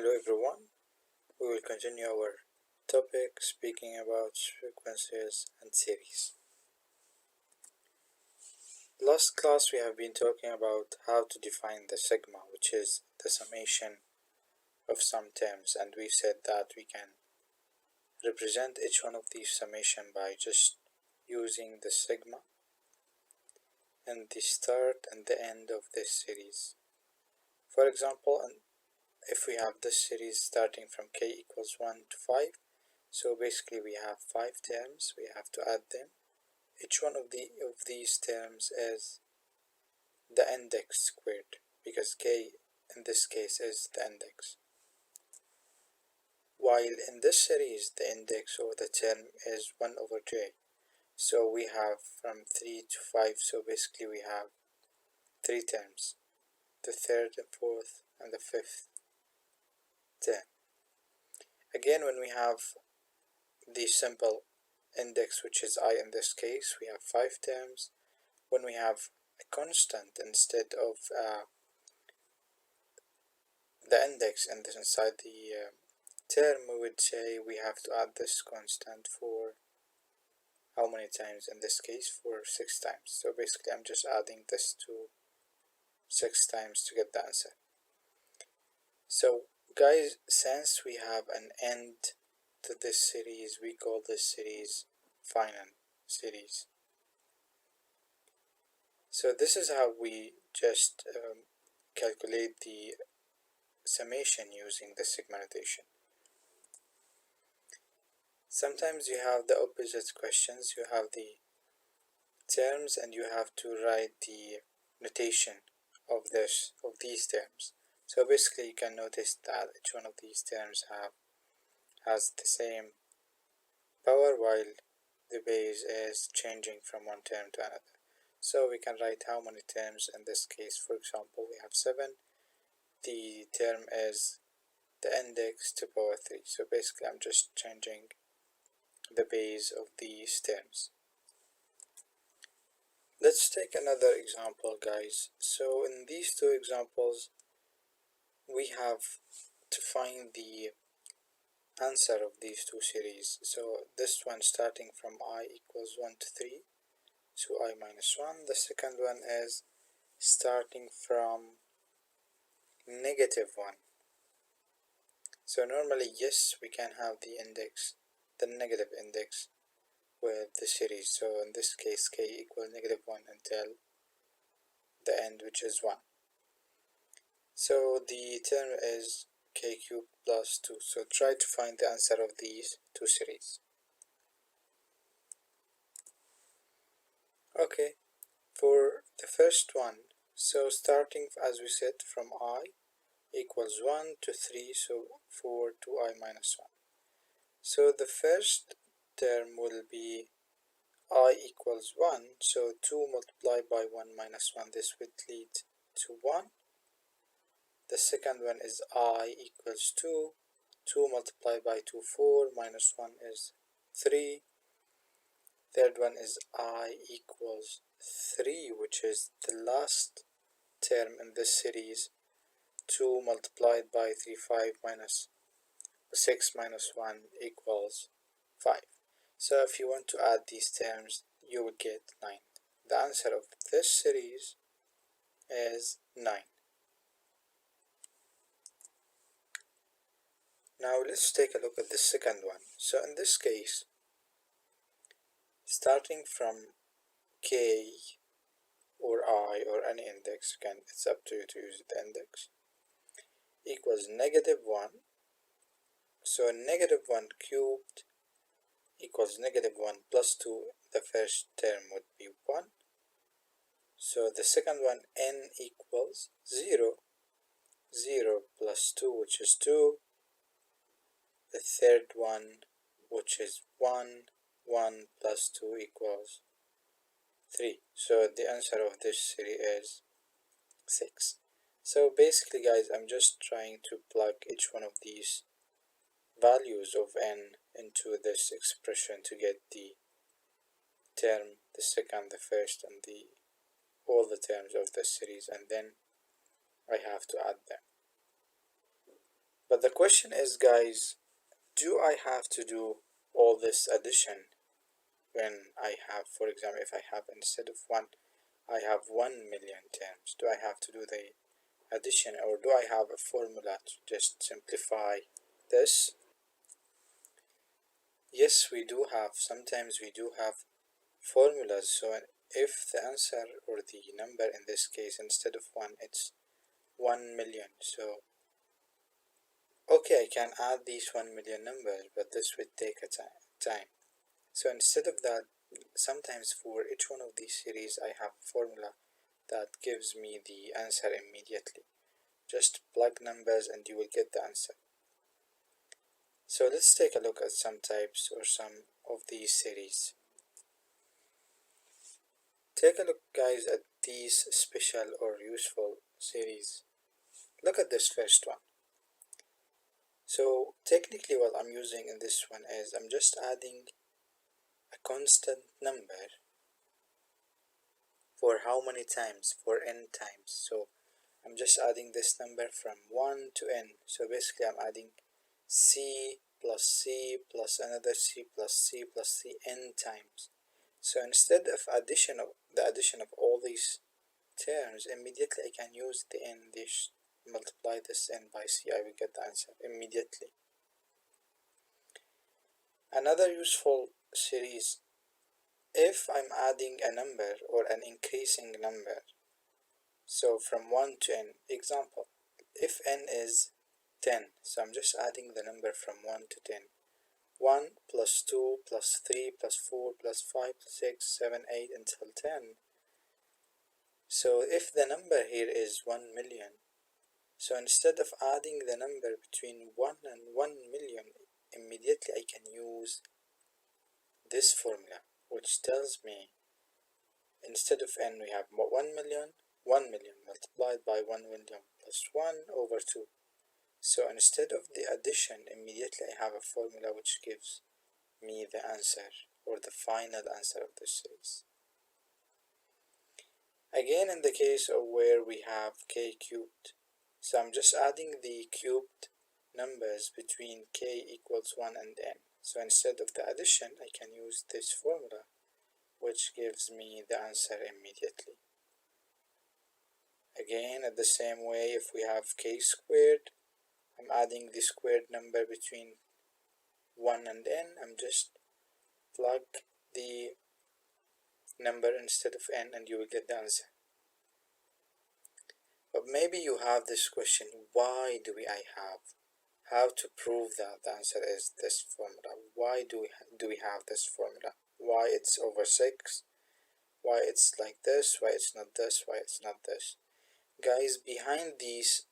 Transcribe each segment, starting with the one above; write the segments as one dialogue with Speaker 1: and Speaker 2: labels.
Speaker 1: Hello everyone, we will continue our topic speaking about frequencies and series. Last class we have been talking about how to define the sigma, which is the summation of some terms, and we said that we can represent each one of these summation by just using the sigma and the start and the end of this series. For example, if we have this series starting from k equals 1 to 5, so basically we have 5 terms, we have to add them. Each one of these terms is the index squared, because k in this case is the index. While in this series the index or the term is 1 over j. So we have from 3 to 5, so basically we have 3 terms, the third and fourth and the fifth term. Again, when we have the simple index, which is I in this case, we have 5 terms. When we have a constant instead of the index inside the term, we would say we have to add this constant for how many times? In this case, for 6 times. So basically I'm just adding this to 6 times to get the answer. So guys, since we have an end to this series, we call this series final series. So this is how we just calculate the summation using the sigma notation. Sometimes you have the opposite questions, you have the terms and you have to write the notation of these terms. So basically you can notice that each one of these terms has the same power while the base is changing from one term to another. So we can write how many terms in this case. For example, we have 7. The term is the index to power 3. So basically I'm just changing the base of these terms. Let's take another example, guys. So in these two examples we have to find the answer of these two series. So this one starting from I equals 1 to 3, so I minus 1. The second one is starting from -1. So normally, yes, we can have the index, the negative index with the series. So in this case, k equals -1 until the end, which is 1. So the term is k cubed plus 2. So try to find the answer of these two series. Okay, for the first one, so starting as we said from I equals 1 to 3, so 4 to I minus 1. So the first term will be I equals 1, so 2 multiplied by 1 minus 1, this would lead to 1. The second one is I equals 2, 2 multiplied by 2, 4, minus 1 is 3. Third one is I equals 3, which is the last term in this series. 2 multiplied by 3, 5 minus 6 minus 1 equals 5. So if you want to add these terms, you would get 9. The answer of this series is 9. Now let's take a look at the second one. So in this case, starting from k or I or any index, again it's up to you to use the index, equals -1. So -1 cubed equals -1 plus 2. The first term would be 1. So the second one, n equals 0. 0 plus 2, which is 2. The third one, which is 1. 1 plus 2 equals 3. So the answer of this series is 6. So basically, guys, I'm just trying to plug each one of these values of n into this expression to get the term, the second, the first, and all the terms of this series, and then I have to add them. But the question is, guys, do I have to do all this addition when I have, for example, if I have instead of 1, I have 1,000,000 terms? Do I have to do the addition, or do I have a formula to just simplify this? Yes, we do have. Sometimes we do have formulas. So if the answer or the number in this case instead of 1, it's 1,000,000. So okay, I can add these 1,000,000 numbers, but this would take a time. So instead of that, sometimes for each one of these series I have a formula that gives me the answer immediately. Just plug numbers and you will get the answer. So let's take a look at some types or some of these series. Take a look, guys, at these special or useful series. Look at this first one. So technically what I'm using in this one is I'm just adding a constant number for how many times, for n times. So I'm just adding this number from 1 to n. So basically I'm adding c plus c plus another c plus c plus c n times. So instead of the addition of all these terms, immediately I can use the n, this, multiply this n by c, I will get the answer immediately. Another useful series, if I'm adding a number or an increasing number, so from 1 to n, example, if n is 10, so I'm just adding the number from 1 to 10. 1 plus 2 plus 3 plus 4 plus 5 plus 6, 7, 8 until 10. So if the number here is 1,000,000, so instead of adding the number between 1 and 1,000,000, immediately I can use this formula, which tells me instead of n we have 1,000,000, 1,000,000 multiplied by 1,000,000 plus 1 over 2. So instead of the addition, immediately I have a formula which gives me the answer or the final answer of this series. Again, in the case of where we have k cubed, so I'm just adding the cubed numbers between k equals 1 and n. So instead of the addition, I can use this formula, which gives me the answer immediately. Again, at the same way, if we have k squared, I'm adding the squared number between 1 and n. I'm just plug the number instead of n and you will get the answer. But maybe you have this question, why do I have? How to prove that the answer is this formula? Why do we have this formula? Why it's over 6? Why it's like this? Why it's not this? Why it's not this? Guys, behind these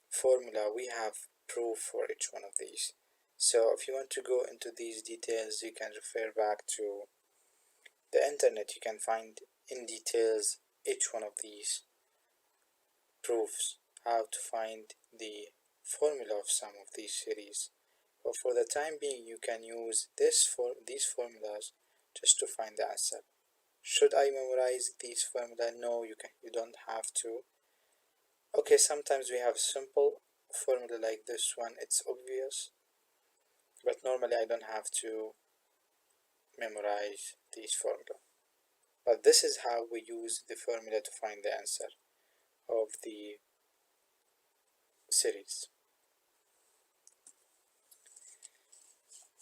Speaker 1: formula we have proof for each one of these. So if you want to go into these details, you can refer back to the internet. You can find in details each one of these proofs, how to find the formula of some of these series. But for the time being, you can use these formulas just to find the answer. Should I memorize these formula? No, you don't have to. Okay, sometimes we have simple formula like this one, it's obvious, but normally I don't have to memorize these formula. But this is how we use the formula to find the answer of the series.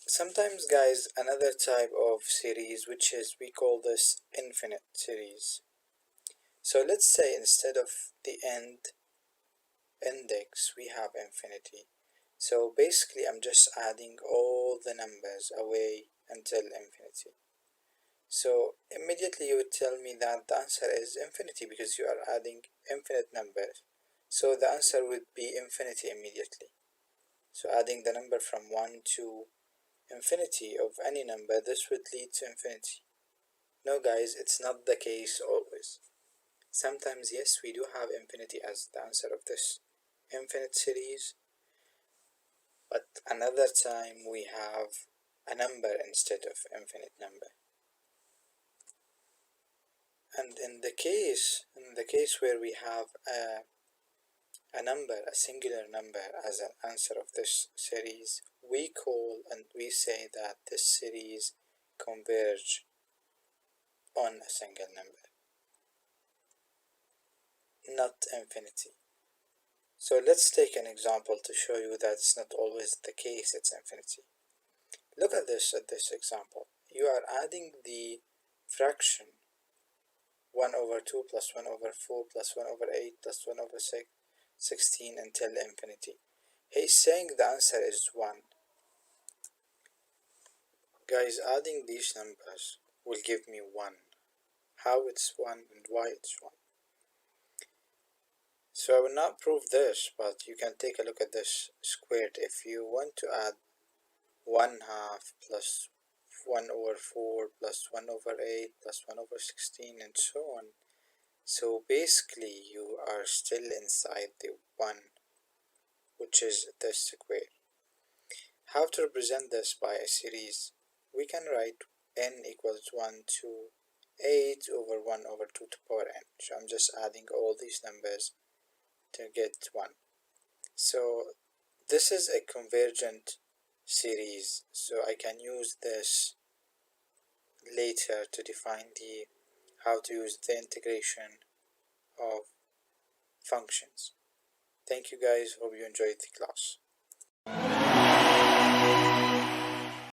Speaker 1: Sometimes, guys, another type of series, which is, we call this infinite series. So let's say instead of the end index we have infinity. So basically I'm just adding all the numbers away until infinity. So immediately you would tell me that the answer is infinity because you are adding infinite numbers. So the answer would be infinity immediately. So adding the number from 1 to infinity of any number, this would lead to infinity. No, guys, it's not the case always. Sometimes, yes, we do have infinity as the answer of this infinite series, but another time we have a number instead of infinite number. And in the case where we have a a number, a singular number, as an answer of this series, we call and we say that this series converge on a single number, not infinity. So let's take an example to show you that it's not always the case, it's infinity. Look at this example. You are adding the fraction 1 over 2 plus 1 over 4 plus 1 over 8 plus 1 over 16 until infinity. He's saying the answer is 1. Guys, adding these numbers will give me 1. How it's 1 and why it's 1. So I will not prove this, but you can take a look at this squared. If you want to add 1 half plus 1 over 4 plus 1 over 8 plus 1 over 16 and so on. So basically you are still inside the 1, which is the square. How to represent this by a series? We can write n equals 1 to 8 over 1 over 2 to the power n. So I'm just adding all these numbers to get 1. So this is a convergent series, so I can use this later to define how to use the integration of functions. Thank you guys, hope you enjoyed the class.